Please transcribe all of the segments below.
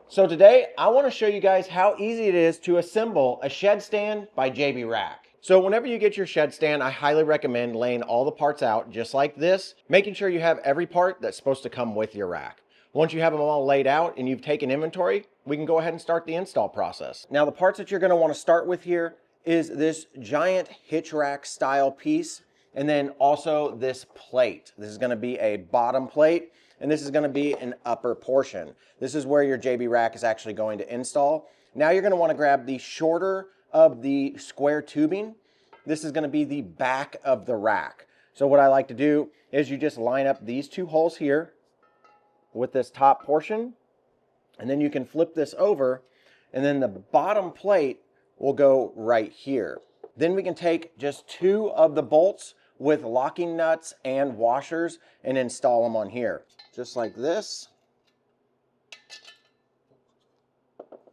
So today I want to show you guys how easy it is to assemble a shed stand by JB Rack. So whenever you get your shed stand, I highly recommend laying all the parts out just like this, making sure you have every part that's supposed to come with your rack. Once you have them all laid out and you've taken inventory, we can go ahead and start the install process. Now the parts that you're going to want to start with here is this giant hitch rack style piece, and then also this plate. This is going to be a bottom plate, and this is going to be an upper portion. This is where your JB Rack is actually going to install. Now you're going to want to grab the shorter of the square tubing. This is going to be the back of the rack. So what I like to do is you just line up these two holes here with this top portion, and then you can flip this over, and then the bottom plate will go right here. Then we can take just two of the bolts with locking nuts and washers and install them on here. Just like this.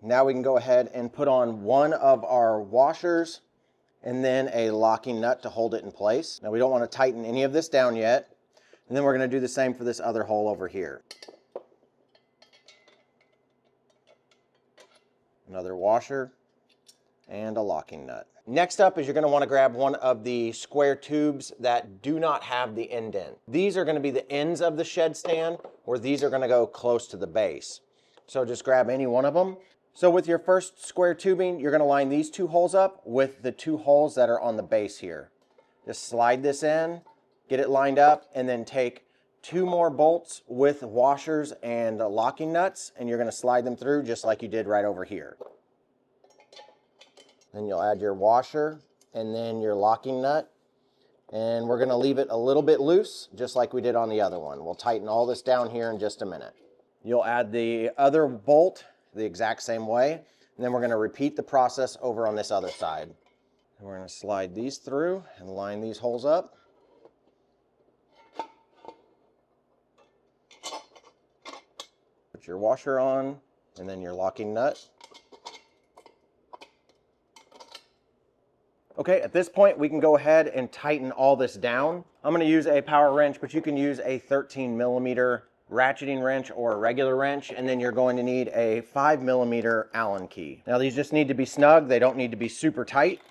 Now we can go ahead and put on one of our washers and then a locking nut to hold it in place. Now we don't want to tighten any of this down yet. And then we're going to do the same for this other hole over here. Another washer and a locking nut. Next up is you're going to want to grab one of the square tubes that do not have the indent. These are going to be the ends of the shed stand, or these are going to go close to the base. So just grab any one of them. So with your first square tubing, you're going to line these two holes up with the two holes that are on the base here. Just slide this in, get it lined up, and then take two more bolts with washers and locking nuts, and you're going to slide them through just like you did right over here. Then you'll add your washer and then your locking nut. And we're going to leave it a little bit loose, just like we did on the other one. We'll tighten all this down here in just a minute. You'll add the other bolt the exact same way. And then we're going to repeat the process over on this other side. And we're going to slide these through and line these holes up. Put your washer on and then your locking nut. Okay, at this point we can go ahead and tighten all this down. I'm going to use a power wrench, but you can use a 13mm ratcheting wrench or a regular wrench, and then you're going to need a 5mm Allen key. Now these just need to be snug, they don't need to be super tight.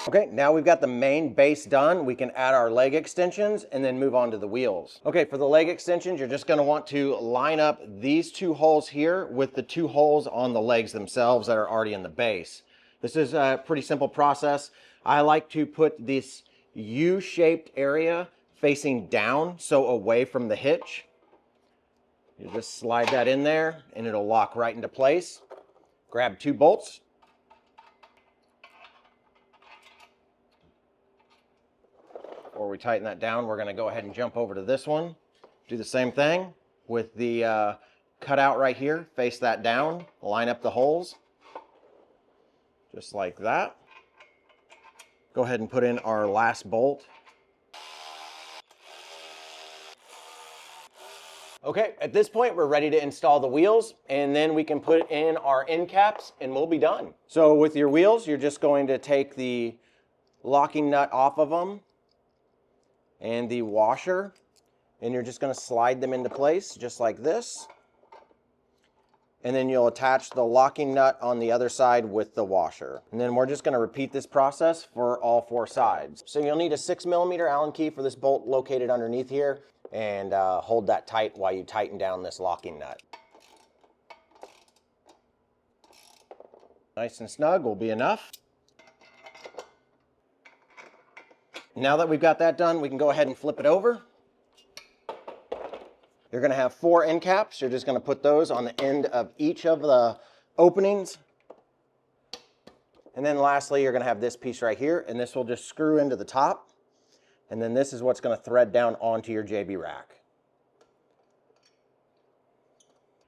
Okay, now we've got the main base done. We can add our leg extensions and then move on to the wheels. Okay, for the leg extensions, you're just going to want to line up these two holes here with the two holes on the legs themselves that are already in the base. This is a pretty simple process. I like to put this U-shaped area facing down, so away from the hitch. You just slide that in there and it'll lock right into place. Grab two bolts. Before we tighten that down, we're going to go ahead and jump over to this one. Do the same thing with the cutout right here. Face that down, line up the holes, just like that. Go ahead and put in our last bolt. Okay, at this point we're ready to install the wheels, and then we can put in our end caps and we'll be done. So with your wheels, you're just going to take the locking nut off of them and the washer, and you're just going to slide them into place just like this. And then you'll attach the locking nut on the other side with the washer. And then we're just going to repeat this process for all four sides. So you'll need a 6mm Allen key for this bolt located underneath here, and hold that tight while you tighten down this locking nut. Nice and snug will be enough. Now that we've got that done, we can go ahead and flip it over. You're going to have 4 end caps. You're just going to put those on the end of each of the openings. And then lastly, you're going to have this piece right here, and this will just screw into the top. And then this is what's going to thread down onto your JB Rack.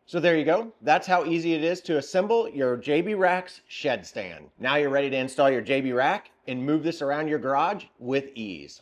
So there you go. That's how easy it is to assemble your JB Rack's shed stand. Now you're ready to install your JB Rack and move this around your garage with ease.